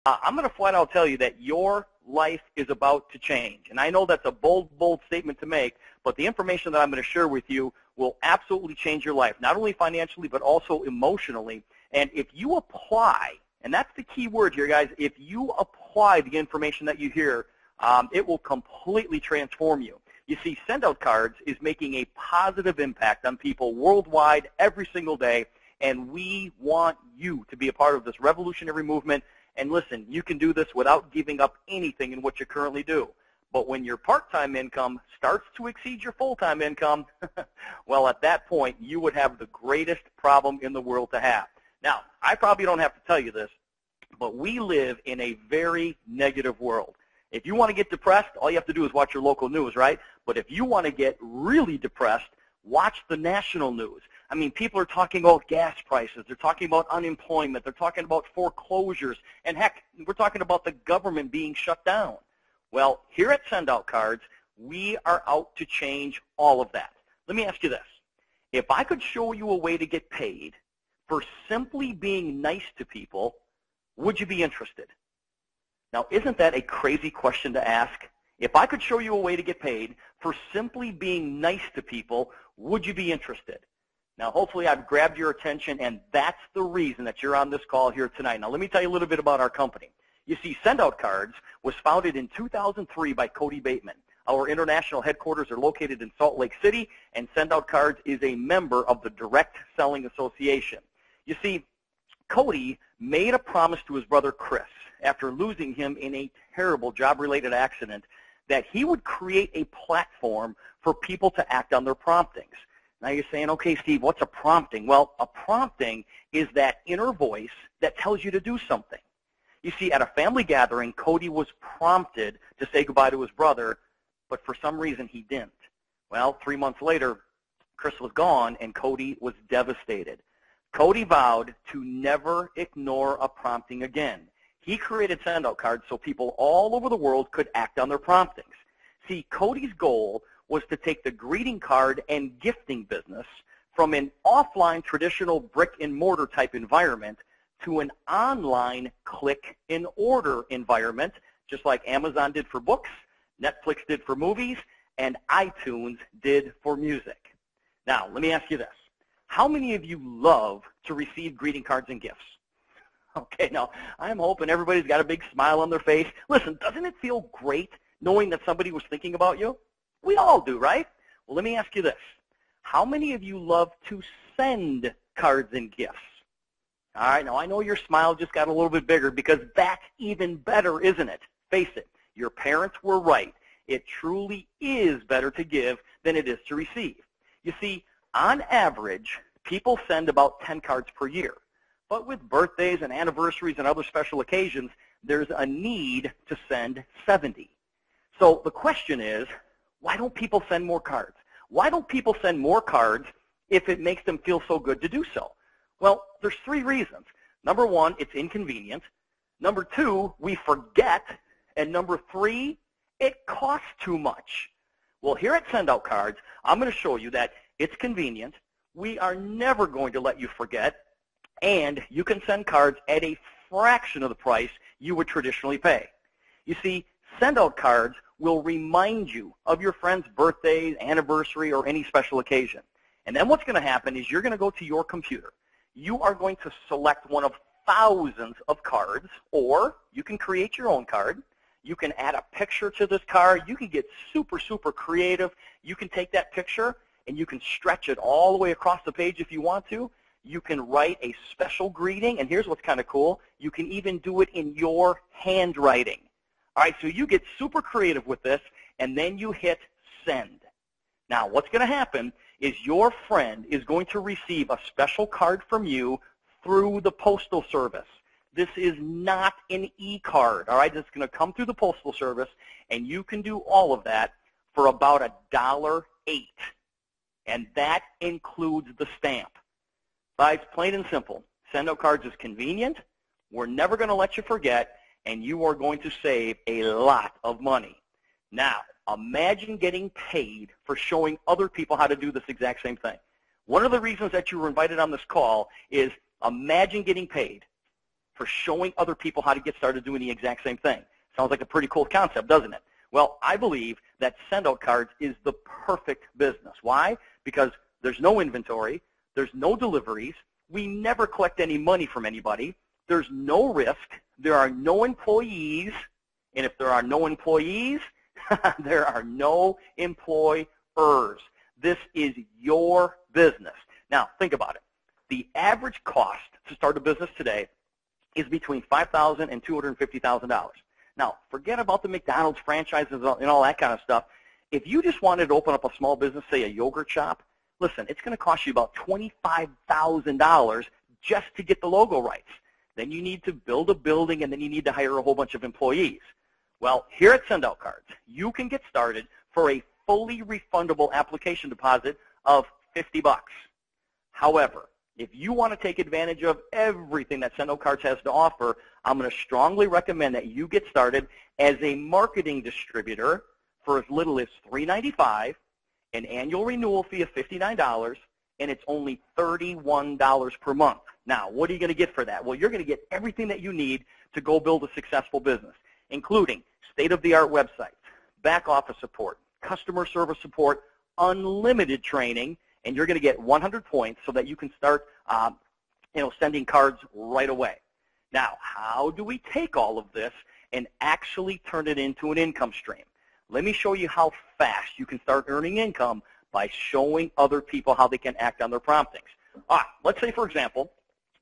I'm going to flat out tell you that your life is about to change. And I know that's a bold, bold statement to make, but the information that I'm going to share with you will absolutely change your life, not only financially, but also emotionally. And if you apply, and that's the key word here, guys, if you apply the information that you hear, it will completely transform you. You see, Send Out Cards is making a positive impact on people worldwide every single day, and we want you to be a part of this revolutionary movement. And listen, you can do this without giving up anything in what you currently do. But when your part-time income starts to exceed your full-time income, well, at that point, you would have the greatest problem in the world to have. Now, I probably don't have to tell you this, but we live in a very negative world. If you want to get depressed, all you have to do is watch your local news, right? But if you want to get really depressed, watch the national news. I mean, people are talking about gas prices. They're talking about unemployment. They're talking about foreclosures. And heck, we're talking about the government being shut down. Well, here at Send Out Cards, we are out to change all of that. Let me ask you this. If I could show you a way to get paid for simply being nice to people, would you be interested? Now, isn't that a crazy question to ask? If I could show you a way to get paid for simply being nice to people, would you be interested? Now, hopefully I've grabbed your attention, and that's the reason that you're on this call here tonight. Now, let me tell you a little bit about our company. You see, Send Out Cards was founded in 2003 by Cody Bateman. Our international headquarters are located in Salt Lake City, and Send Out Cards is a member of the Direct Selling Association. You see, Cody made a promise to his brother Chris after losing him in a terrible job-related accident that he would create a platform for people to act on their promptings. Now you're saying, okay, Steve, what's a prompting? Well, a prompting is that inner voice that tells you to do something. You see, at a family gathering, Cody was prompted to say goodbye to his brother, but for some reason he didn't. Well, 3 months later, Chris was gone, and Cody was devastated. Cody vowed to never ignore a prompting again. He created Send Out Cards so people all over the world could act on their promptings. See, Cody's goal was to take the greeting card and gifting business from an offline traditional brick-and-mortar type environment to an online click-and-order environment, just like Amazon did for books, Netflix did for movies, and iTunes did for music. Now, let me ask you this. How many of you love to receive greeting cards and gifts? Okay, now, I'm hoping everybody's got a big smile on their face. Listen, doesn't it feel great knowing that somebody was thinking about you? We all do, right? Well, let me ask you this. How many of you love to send cards and gifts? All right, now I know your smile just got a little bit bigger because that's even better, isn't it? Face it, your parents were right. It truly is better to give than it is to receive. You see, on average, people send about 10 cards per year. But with birthdays and anniversaries and other special occasions, there's a need to send 70. So the question is, why don't people send more cards? Why don't people send more cards if it makes them feel so good to do so? Well, there's 3 reasons. Number 1, it's inconvenient. Number 2, we forget. And number 3, it costs too much. Well, here at Send Out Cards, I'm going to show you that it's convenient. We are never going to let you forget. And you can send cards at a fraction of the price you would traditionally pay. You see, Send Out Cards will remind you of your friend's birthday, anniversary, or any special occasion. And then what's going to happen is you're going to go to your computer. You are going to select one of thousands of cards, or you can create your own card. You can add a picture to this card. You can get super, super creative. You can take that picture and you can stretch it all the way across the page if you want to. You can write a special greeting, and here's what's kind of cool. You can even do it in your handwriting. All right, so you get super creative with this, and then you hit send. Now, what's going to happen is your friend is going to receive a special card from you through the postal service. This is not an e-card, all right? It's going to come through the postal service, and you can do all of that for about $1.08, and that includes the stamp. It's plain and simple. Send Out Cards is convenient. We're never going to let you forget, and you are going to save a lot of money. Now, imagine getting paid for showing other people how to do this exact same thing. One of the reasons that you were invited on this call is imagine getting paid for showing other people how to get started doing the exact same thing. Sounds like a pretty cool concept, doesn't it? Well, I believe that send-out cards is the perfect business. Why? Because there's no inventory, there's no deliveries, we never collect any money from anybody, there's no risk, there are no employees, and if there are no employees, there are no employers. This is your business. Now, think about it. The average cost to start a business today is between $5,000 and $250,000. Now, forget about the McDonald's franchises and all that kind of stuff. If you just wanted to open up a small business, say a yogurt shop, listen, it's going to cost you about $25,000 just to get the logo rights. Then you need to build a building, and then you need to hire a whole bunch of employees. Well, here at Send Out Cards, you can get started for a fully refundable application deposit of $50. However, if you want to take advantage of everything that Send Out Cards has to offer, I'm going to strongly recommend that you get started as a marketing distributor for as little as $3.95, an annual renewal fee of $59, and it's only $31 per month. Now, what are you going to get for that? Well, you're going to get everything that you need to go build a successful business, including state-of-the-art websites, back office support, customer service support, unlimited training, and you're going to get 100 points so that you can start sending cards right away. Now, how do we take all of this and actually turn it into an income stream? Let me show you how fast you can start earning income by showing other people how they can act on their promptings. Let's say, for example,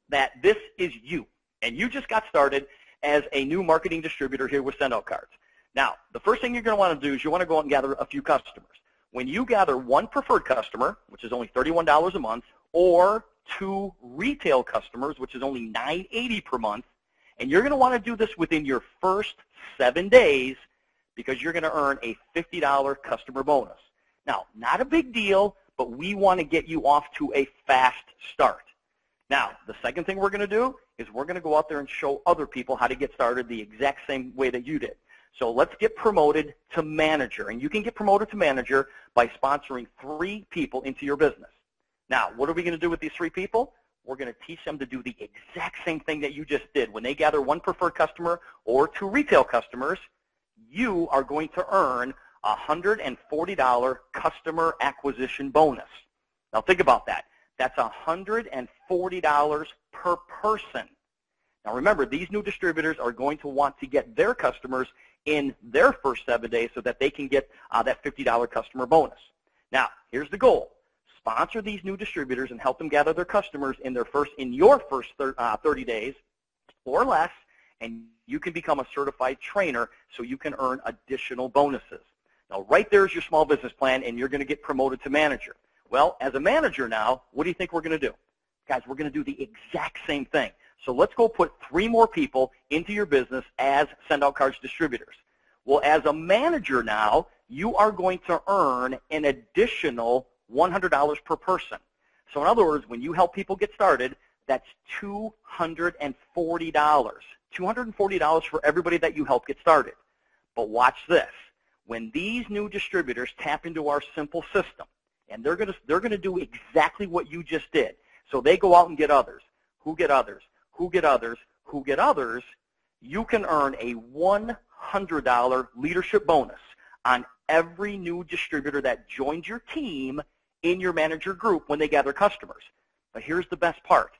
that this is you, and you just got started as a new marketing distributor here with Send Out Cards. Now, the first thing you're going to want to do is you want to go out and gather a few customers. When you gather one preferred customer, which is only $31 a month, or two retail customers, which is only $9.80 per month, and you're going to want to do this within your first 7 days because you're going to earn a $50 customer bonus. Now, not a big deal, but we want to get you off to a fast start. Now, the second thing we're going to do is we're going to go out there and show other people how to get started the exact same way that you did. So let's get promoted to manager, and you can get promoted to manager by sponsoring 3 people into your business. Now, what are we going to do with these 3 people? We're going to teach them to do the exact same thing that you just did. When they gather one preferred customer or 2 retail customers, you are going to earn a $140 customer acquisition bonus. Now, think about that. That's $140 per person. Now, remember, these new distributors are going to want to get their customers in their first 7 days so that they can get that $50 customer bonus. Now, here's the goal. Sponsor these new distributors and help them gather their customers in your first 30 days or less, and you can become a certified trainer so you can earn additional bonuses. Now, right there is your small business plan, and you're going to get promoted to manager. Well, as a manager now, what do you think we're going to do? Guys, we're going to do the exact same thing. So let's go put 3 more people into your business as Send Out Cards distributors. Well, as a manager now, you are going to earn an additional $100 per person. So in other words, when you help people get started, that's $240. $240 for everybody that you help get started. But watch this. When these new distributors tap into our simple system, and they're going to do exactly what you just did. So they go out and get others. Who get others? Who get others? Who get others? You can earn a $100 leadership bonus on every new distributor that joins your team in your manager group when they gather customers. But here's the best part.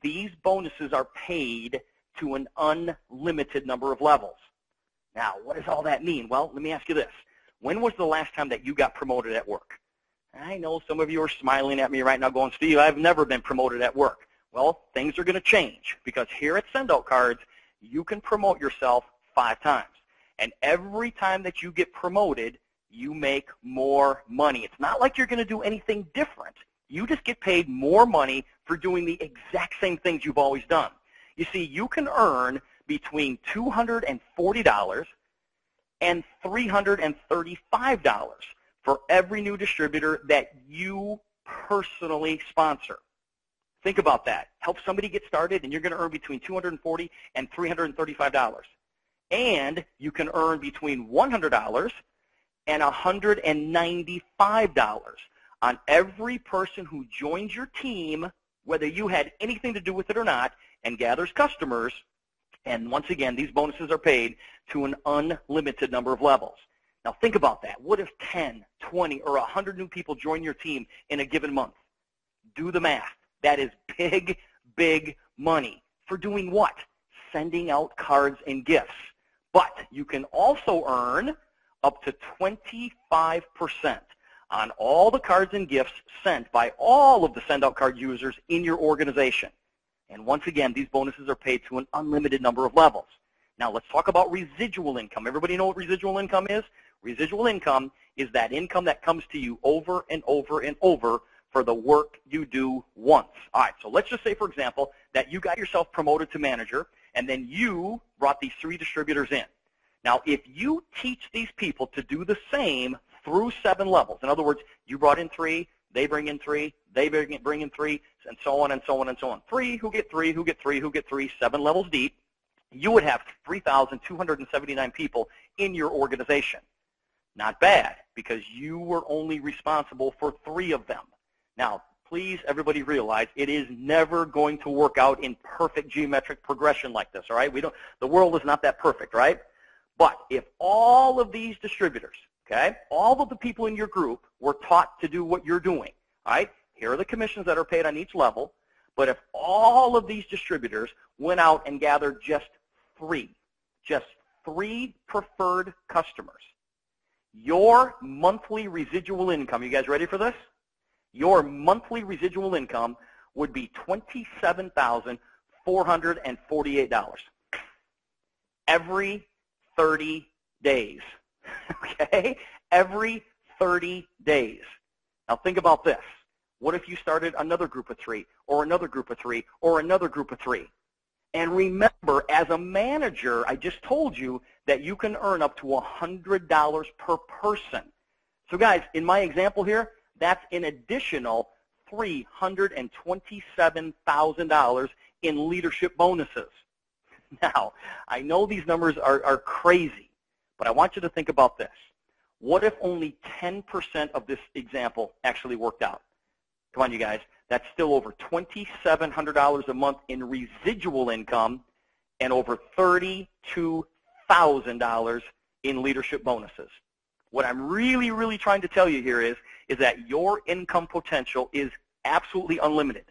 These bonuses are paid to an unlimited number of levels. Now, what does all that mean? Well, let me ask you this. When was the last time that you got promoted at work? I know some of you are smiling at me right now going, Steve, I've never been promoted at work. Well, things are going to change because here at Send Out Cards, you can promote yourself 5 times. And every time that you get promoted, you make more money. It's not like you're going to do anything different. You just get paid more money for doing the exact same things you've always done. You see, you can earn between $240 and $335 for every new distributor that you personally sponsor. Think about that. Help somebody get started, and you're going to earn between $240 and $335. And you can earn between $100 and $195 on every person who joins your team, whether you had anything to do with it or not, and gathers customers And once again, these bonuses are paid to an unlimited number of levels. Now think about that. What if 10, 20, or 100 new people join your team in a given month? Do the math. That is big, big money. For doing what? Sending out cards and gifts. But you can also earn up to 25% on all the cards and gifts sent by all of the send-out card users in your organization. And once again, these bonuses are paid to an unlimited number of levels. Now let's talk about residual income. Everybody know what residual income is? Residual income is that income that comes to you over and over and over for the work you do once. All right, so let's just say, for example, that you got yourself promoted to manager, and then you brought these 3 distributors in. Now, if you teach these people to do the same through 7 levels, in other words, you brought in 3, they bring in 3, they bring in 3, and so on and so on and so on. 3 who get 3, who get 3, who get 3, 7 levels deep, you would have 3,279 people in your organization. Not bad, because you were only responsible for 3 of them. Now, please, everybody realize it is never going to work out in perfect geometric progression like this, all right? The world is not that perfect, right? But if all of these distributors, okay, all of the people in your group were taught to do what you're doing, all right? Here are the commissions that are paid on each level. But if all of these distributors went out and gathered just 3 preferred customers, your monthly residual income, you guys ready for this? Your monthly residual income would be $27,448 every 30 days, okay? Every 30 days. Now think about this. What if you started another group of 3, or another group of 3, or another group of 3? And remember, as a manager, I just told you that you can earn up to $100 per person. So guys, in my example here, that's an additional $327,000 in leadership bonuses. Now, I know these numbers are crazy, but I want you to think about this. What if only 10% of this example actually worked out? Come on, you guys. That's still over $2,700 a month in residual income and over $32,000 in leadership bonuses. What I'm really, really trying to tell you here is that your income potential is absolutely unlimited,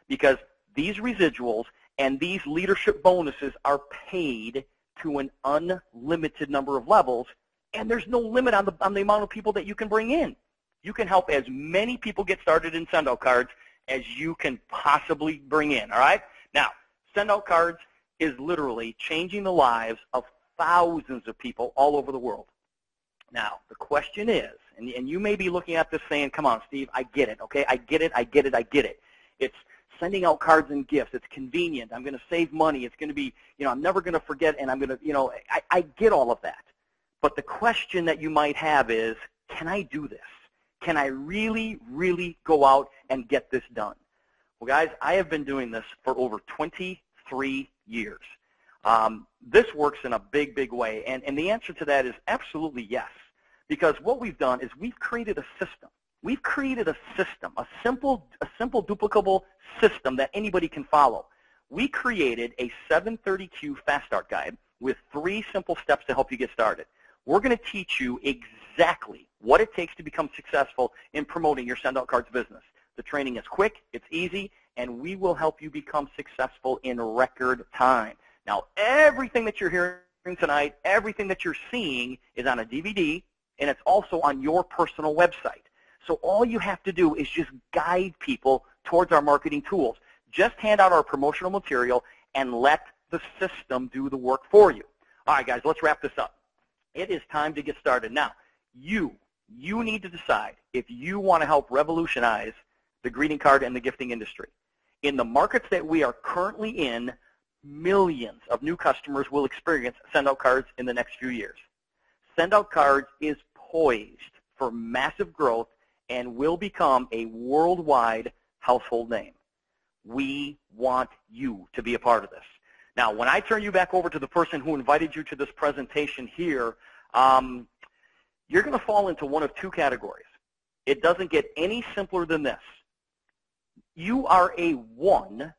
because these residuals and these leadership bonuses are paid to an unlimited number of levels, and there's no limit on the amount of people that you can bring in. You can help as many people get started in send-out cards as you can possibly bring in, all right? Now, send-out cards is literally changing the lives of thousands of people all over the world. Now, the question is, and you may be looking at this saying, come on, Steve, I get it, okay? I get it, I get it, I get it. It's sending out cards and gifts. It's convenient. I'm going to save money. It's going to be, I'm never going to forget, and I'm going to, I get all of that. But the question that you might have is, can I do this? Can I really, really go out and get this done? Well, guys, I have been doing this for over 23 years. This works in a big, big way, and the answer to that is absolutely yes. Because what we've done is we've created a system. We've created a system, a simple duplicable system that anybody can follow. We created a 730Q Fast Start Guide with 3 simple steps to help you get started. We're going to teach you exactly what it takes to become successful in promoting your send-out cards business. The training is quick, it's easy, and we will help you become successful in record time. Now, everything that you're hearing tonight, everything that you're seeing is on a DVD, and it's also on your personal website. So all you have to do is just guide people towards our marketing tools. Just hand out our promotional material and let the system do the work for you. All right, guys, let's wrap this up. It is time to get started. Now, you need to decide if you want to help revolutionize the greeting card and the gifting industry. In the markets that we are currently in, millions of new customers will experience send-out cards in the next few years. Send-out cards is poised for massive growth and will become a worldwide household name. We want you to be a part of this. Now, when I turn you back over to the person who invited you to this presentation here, you're going to fall into one of 2 categories. It doesn't get any simpler than this. You are a 1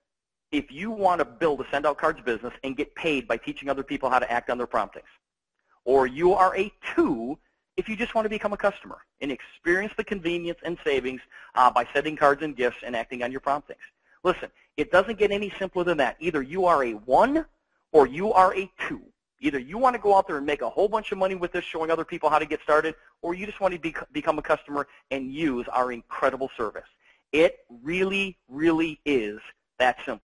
if you want to build a send out cards business and get paid by teaching other people how to act on their promptings. Or you are a 2 if you just want to become a customer and experience the convenience and savings by sending cards and gifts and acting on your promptings. Listen, it doesn't get any simpler than that. Either you are a 1 or you are a 2. Either you want to go out there and make a whole bunch of money with this, showing other people how to get started, or you just want to become a customer and use our incredible service. It really, really is that simple.